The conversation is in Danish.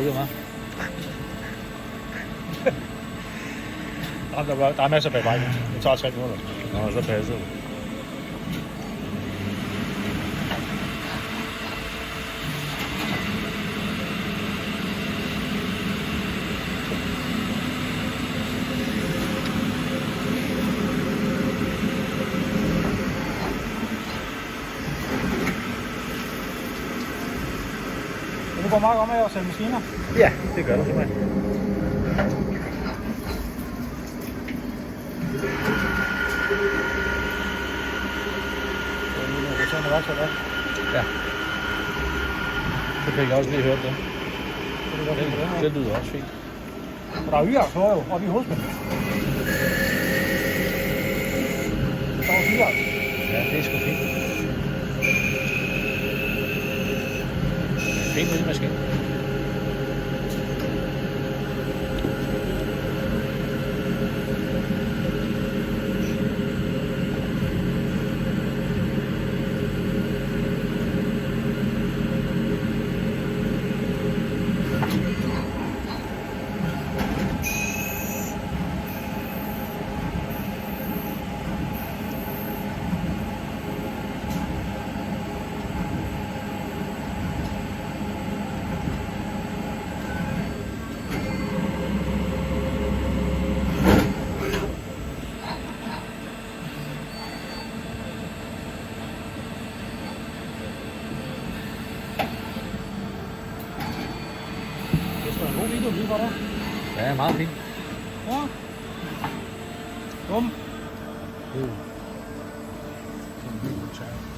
Ikke meget. Der er masser bag vejen. Det tager 3 minutter. Nå, så passer det. Det går meget godt med at sælge maskiner. Ja, det gør du simpelthen. Ja. Så fik jeg også lige hørt det. Det lyder også fint. Og der er yaks jo oppe i Husby. Der er yaks. Ja, det er sgu fint. Fint lille maskine. Det er en god video lige for dig. Ja, meget fint. Ja. Bum. Sådan en